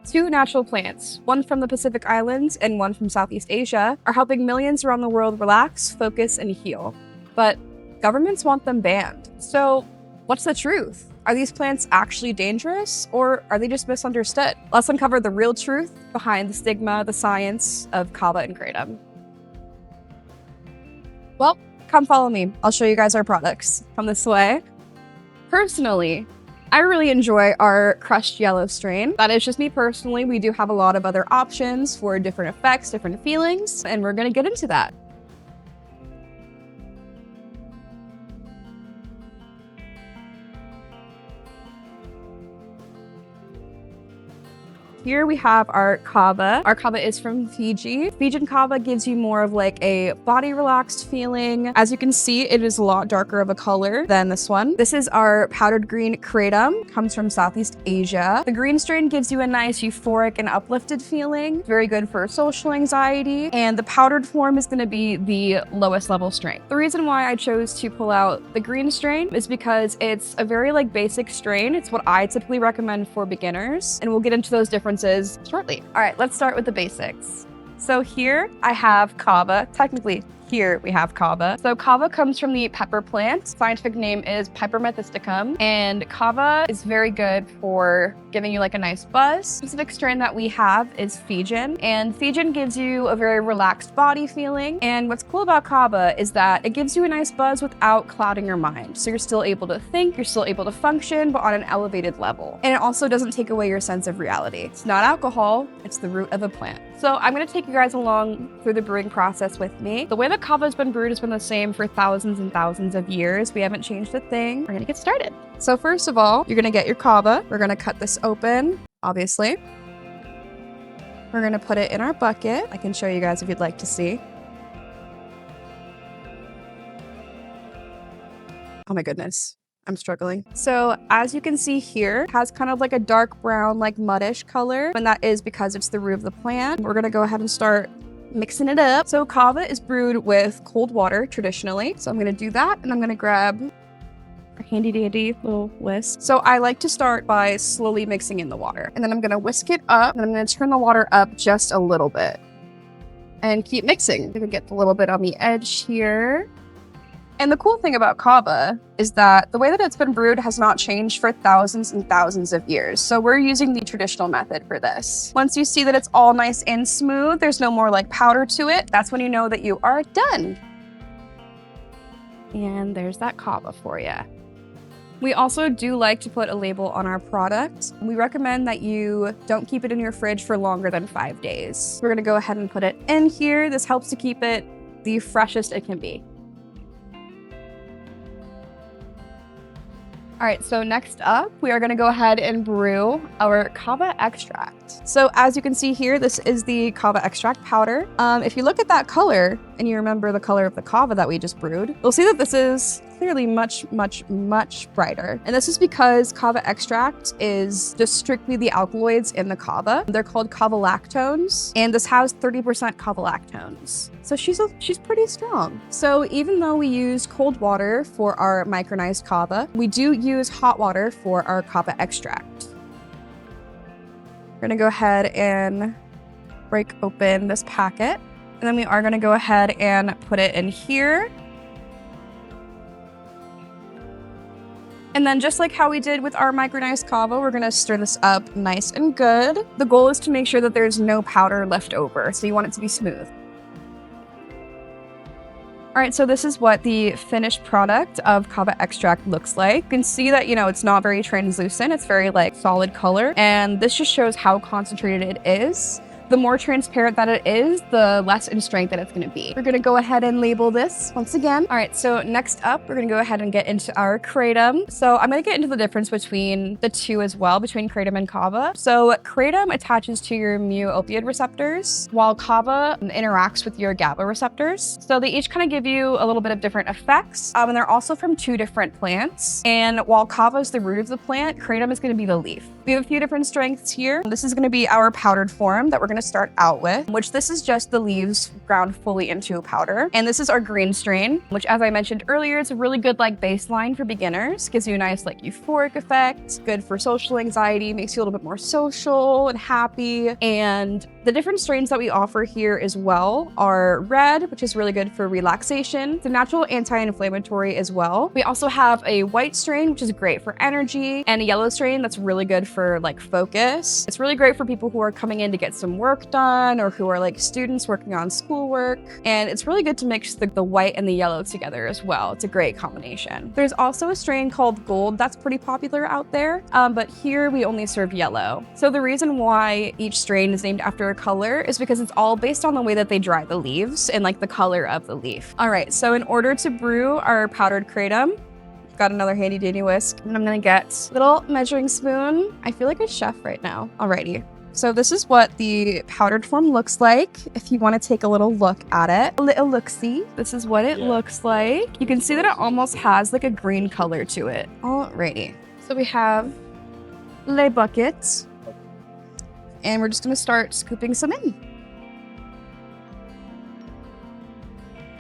Two natural plants, one from the Pacific Islands and one from Southeast Asia, are helping millions around the world relax, focus, and heal. But governments want them banned. So what's the truth? Are these plants actually dangerous, or are they just misunderstood? Let's uncover the real truth behind the stigma, the science of kava and kratom. Well, come follow me. I'll show you guys our products. Come this way. Personally, I really enjoy our crushed yellow strain. That is just me personally. We do have a lot of other options for different effects, different feelings, and we're gonna get into that. Here we have our kava. Our kava is from Fiji. Fijian kava gives you more of like a body relaxed feeling. As you can see, it is a lot darker of a color than this one. This is our powdered green kratom, comes from Southeast Asia. The green strain gives you a nice euphoric and uplifted feeling. Very good for social anxiety. And the powdered form is gonna be the lowest level strain. The reason why I chose to pull out the green strain is because it's a very like basic strain. It's what I typically recommend for beginners. And we'll get into those differences shortly. All right, let's start with the basics. So here I have kava. Technically, here we have kava. So kava comes from the pepper plant. Scientific name is Piper methysticum. And kava is very good for giving you like a nice buzz. The specific strain that we have is Fijian. And Fijian gives you a very relaxed body feeling. And what's cool about kava is that it gives you a nice buzz without clouding your mind. So you're still able to think, you're still able to function, but on an elevated level. And it also doesn't take away your sense of reality. It's not alcohol, it's the root of a plant. So I'm gonna take you guys along through the brewing process with me. The way that kava has been brewed has been the same for thousands and thousands of years. We haven't changed a thing. We're gonna get started. So first of all, you're gonna get your kava. We're gonna cut this open, obviously. We're gonna put it in our bucket. I can show you guys if you'd like to see. Oh my goodness. I'm struggling. So as you can see here, it has kind of like a dark brown, like muddish color, and that is because it's the root of the plant. We're gonna go ahead and start mixing it up. So kava is brewed with cold water traditionally. So I'm gonna do that, and I'm gonna grab a handy dandy little whisk. So I like to start by slowly mixing in the water, and then I'm gonna whisk it up, and I'm gonna turn the water up just a little bit and keep mixing. I'm gonna get a little bit on the edge here. And the cool thing about kava is that the way that it's been brewed has not changed for thousands and thousands of years. So we're using the traditional method for this. Once you see that it's all nice and smooth, there's no more like powder to it, that's when you know that you are done. And there's that kava for you. We also do like to put a label on our product. We recommend that you don't keep it in your fridge for longer than 5 days. We're gonna go ahead and put it in here. This helps to keep it the freshest it can be. All right, so next up, we are gonna go ahead and brew our kava extract. So as you can see here, this is the kava extract powder. If you look at that color, and you remember the color of the kava that we just brewed, you'll see that this is clearly much, much, much brighter. And this is because kava extract is just strictly the alkaloids in the kava. They're called kava lactones, and this has 30% kava lactones. So she's pretty strong. So even though we use cold water for our micronized kava, we do use hot water for our kava extract. We're gonna go ahead and break open this packet, and then we are gonna go ahead and put it in here. And then just like how we did with our micronized kava, we're gonna stir this up nice and good. The goal is to make sure that there's no powder left over, so you want it to be smooth. All right, so this is what the finished product of kava extract looks like. You can see that, it's not very translucent. It's very like solid color. And this just shows how concentrated it is. The more transparent that it is, the less in strength that it's gonna be. We're gonna go ahead and label this once again. All right, so next up, we're gonna go ahead and get into our kratom. So I'm gonna get into the difference between the two as well, between kratom and kava. So kratom attaches to your mu-opioid receptors, while kava interacts with your GABA receptors. So they each kind of give you a little bit of different effects, and they're also from two different plants. And while kava is the root of the plant, kratom is gonna be the leaf. We have a few different strengths here. This is gonna be our powdered form that we're gonna start out with, which this is just the leaves ground fully into a powder. And this is our green strain, which as I mentioned earlier, it's a really good like baseline for beginners. Gives you a nice like euphoric effect, good for social anxiety, makes you a little bit more social and happy. And the different strains that we offer here as well are red, which is really good for relaxation. It's a natural anti-inflammatory as well. We also have a white strain, which is great for energy, and a yellow strain that's really good for like focus. It's really great for people who are coming in to get some work done or who are like students working on schoolwork. And it's really good to mix the white and the yellow together as well. It's a great combination. There's also a strain called Gold that's pretty popular out there, but here we only serve yellow. So the reason why each strain is named after a color is because it's all based on the way that they dry the leaves and like the color of the leaf. All right, so in order to brew our powdered kratom, got another handy dandy whisk, and I'm gonna get a little measuring spoon. I feel like a chef right now. Alrighty. So this is what the powdered form looks like. If you want to take a little look at it, a little look-see, this is what it looks like. You can see that it almost has like a green color to it. Alrighty. So we have les buckets, and we're just gonna start scooping some in.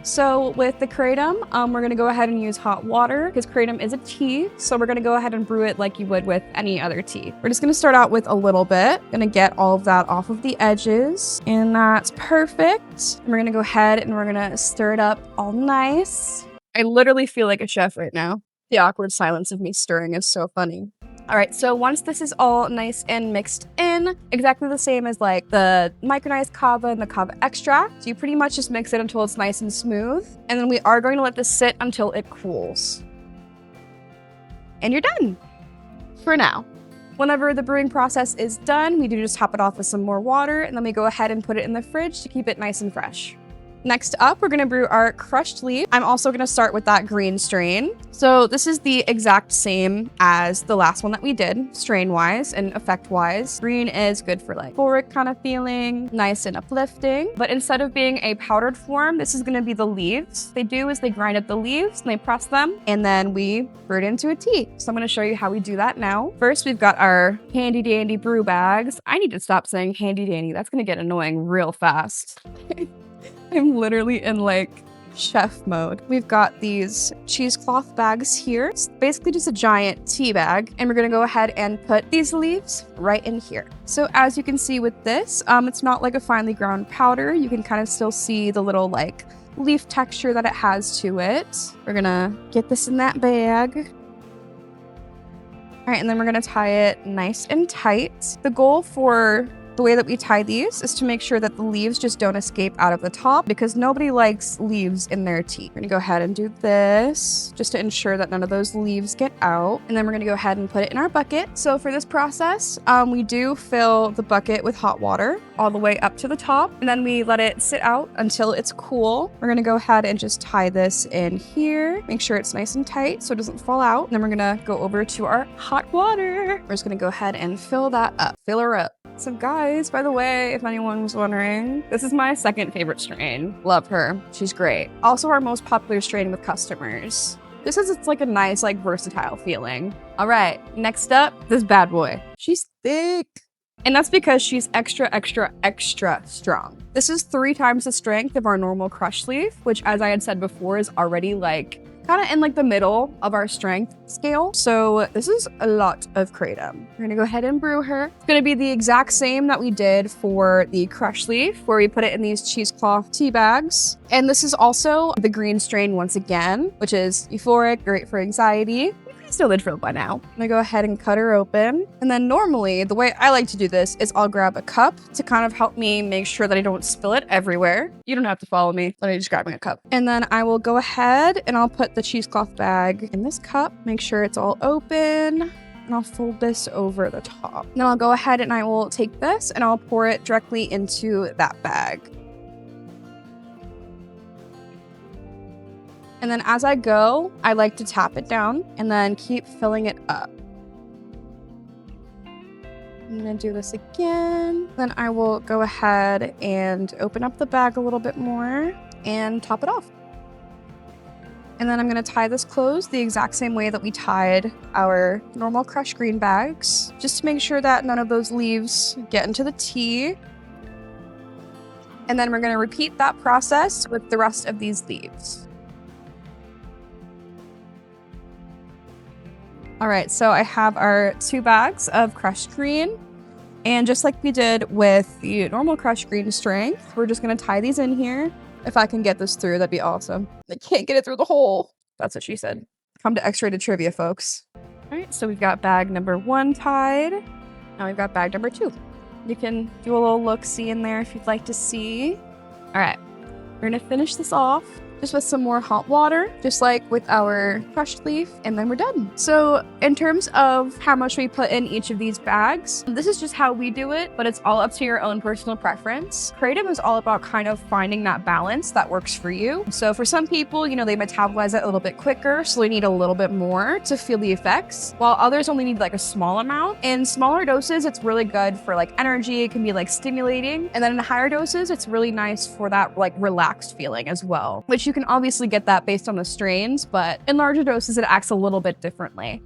So with the kratom, we're gonna go ahead and use hot water because kratom is a tea. So we're gonna go ahead and brew it like you would with any other tea. We're just gonna start out with a little bit. Gonna get all of that off of the edges, and that's perfect. And we're gonna go ahead and we're gonna stir it up all nice. I literally feel like a chef right now. The awkward silence of me stirring is so funny. All right, so once this is all nice and mixed in, exactly the same as like the micronized kava and the kava extract, so you pretty much just mix it until it's nice and smooth. And then we are going to let this sit until it cools. And you're done for now. Whenever the brewing process is done, we do just top it off with some more water, and then we go ahead and put it in the fridge to keep it nice and fresh. Next up, we're gonna brew our crushed leaf. I'm also gonna start with that green strain. So this is the exact same as the last one that we did, strain-wise and effect-wise. Green is good for like euphoric kind of feeling, nice and uplifting. But instead of being a powdered form, this is gonna be the leaves. They do is they grind up the leaves and they press them, and then we brew it into a tea. So I'm gonna show you how we do that now. First, we've got our handy dandy brew bags. I need to stop saying handy dandy. That's gonna get annoying real fast. I'm literally in like chef mode. We've got these cheesecloth bags here. It's basically just a giant tea bag, and we're gonna go ahead and put these leaves right in here. So as you can see with this, it's not like a finely ground powder. You can kind of still see the little like leaf texture that it has to it. We're gonna get this in that bag. All right, and then we're gonna tie it nice and tight. The goal for the way that we tie these is to make sure that the leaves just don't escape out of the top, because nobody likes leaves in their tea. We're gonna go ahead and do this just to ensure that none of those leaves get out. And then we're gonna go ahead and put it in our bucket. So for this process, we do fill the bucket with hot water all the way up to the top, and then we let it sit out until it's cool. We're gonna go ahead and just tie this in here. Make sure it's nice and tight so it doesn't fall out. And then we're gonna go over to our hot water. We're just gonna go ahead and fill that up. Fill her up. So guys, by the way, if anyone was wondering, this is my second favorite strain. Love her. She's great. Also our most popular strain with customers. Just as it's like a nice, like versatile feeling. All right, next up, this bad boy. She's thick. And that's because she's extra, extra, extra strong. This is 3 times the strength of our normal crush leaf, which as I had said before is already like kind of in like the middle of our strength scale. So this is a lot of kratom. We're gonna go ahead and brew her. It's gonna be the exact same that we did for the crush leaf, where we put it in these cheesecloth tea bags. And this is also the green strain once again, which is euphoric, great for anxiety. Still the drill by now. I'm gonna go ahead and cut her open. And then normally, the way I like to do this is I'll grab a cup to kind of help me make sure that I don't spill it everywhere. You don't have to follow me. Let me just grab a cup. And then I will go ahead and I'll put the cheesecloth bag in this cup, make sure it's all open, and I'll fold this over the top. Then I'll go ahead and I will take this and I'll pour it directly into that bag. And then as I go, I like to tap it down and then keep filling it up. I'm gonna do this again. Then I will go ahead and open up the bag a little bit more and top it off. And then I'm gonna tie this closed the exact same way that we tied our normal crushed green bags, just to make sure that none of those leaves get into the tea. And then we're gonna repeat that process with the rest of these leaves. All right, so I have our 2 bags of crushed green. And just like we did with the normal crushed green strength, we're just gonna tie these in here. If I can get this through, that'd be awesome. I can't get it through the hole. That's what she said. Come to X-rated trivia, folks. All right, so we've got bag number 1 tied. Now we've got bag number 2. You can do a little look-see in there if you'd like to see. All right, we're gonna finish this off just with some more hot water, just like with our crushed leaf, and then we're done. So in terms of how much we put in each of these bags, this is just how we do it, but it's all up to your own personal preference. Kratom is all about kind of finding that balance that works for you. So for some people, you know, they metabolize it a little bit quicker, so they need a little bit more to feel the effects, while others only need like a small amount. In smaller doses, it's really good for like energy, it can be like stimulating, and then in higher doses, it's really nice for that like relaxed feeling as well, which you can obviously get that based on the strains, but in larger doses, it acts a little bit differently.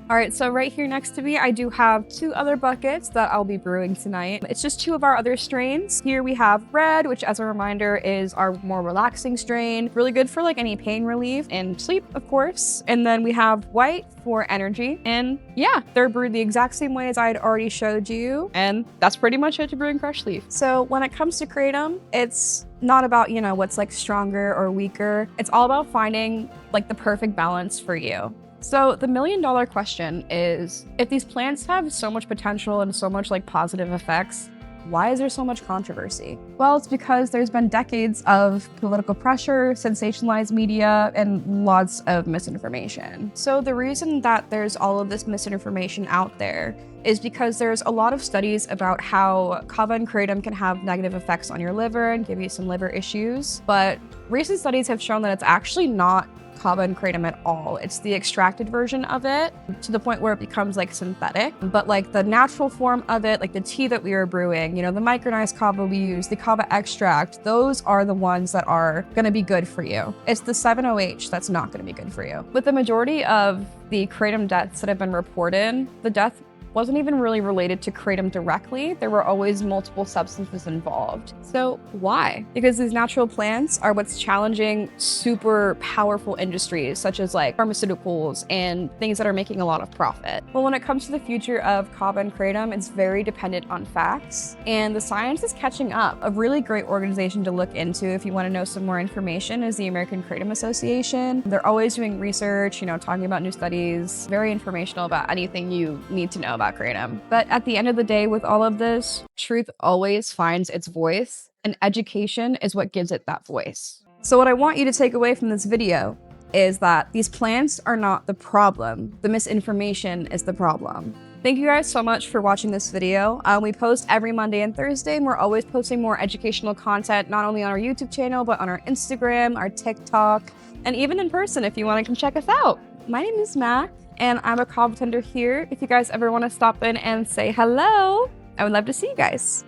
All right, so right here next to me, I do have 2 other buckets that I'll be brewing tonight. It's just 2 of our other strains. Here we have red, which as a reminder is our more relaxing strain. Really good for like any pain relief and sleep, of course. And then we have white for energy. And yeah, they're brewed the exact same way as I had already showed you. And that's pretty much it to brewing crushed leaf. So when it comes to kratom, it's not about, you know, what's like stronger or weaker. It's all about finding like the perfect balance for you. So the $1 million question is, if these plants have so much potential and so much like positive effects, why is there so much controversy? Well, it's because there's been decades of political pressure, sensationalized media, and lots of misinformation. So the reason that there's all of this misinformation out there is because there's a lot of studies about how kava and kratom can have negative effects on your liver and give you some liver issues. But recent studies have shown that it's actually not kava and kratom at all. It's the extracted version of it, to the point where it becomes like synthetic. But like the natural form of it, like the tea that we are brewing, you know, the micronized kava we use, the kava extract, those are the ones that are gonna be good for you. It's the 7-OH that's not gonna be good for you. With the majority of the kratom deaths that have been reported, the death wasn't even really related to kratom directly. There were always multiple substances involved. So why? Because these natural plants are what's challenging super powerful industries such as like pharmaceuticals and things that are making a lot of profit. Well, when it comes to the future of kava and kratom, it's very dependent on facts, and the science is catching up. A really great organization to look into if you want to know some more information is the American Kratom Association. They're always doing research, you know, talking about new studies, very informational about anything you need to know about kratom. But at the end of the day, with all of this, truth always finds its voice, and education is what gives it that voice. So what I want you to take away from this video is that these plants are not the problem. The misinformation is the problem. Thank you guys so much for watching this video. We post every Monday and Thursday, and we're always posting more educational content, not only on our YouTube channel, but on our Instagram, our TikTok, and even in person if you want to come check us out. My name is Mac, and I'm a kava tender here. If you guys ever want to stop in and say hello, I would love to see you guys.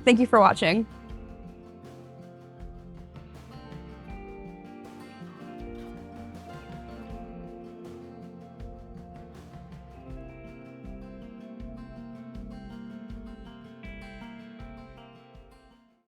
Thank you for watching.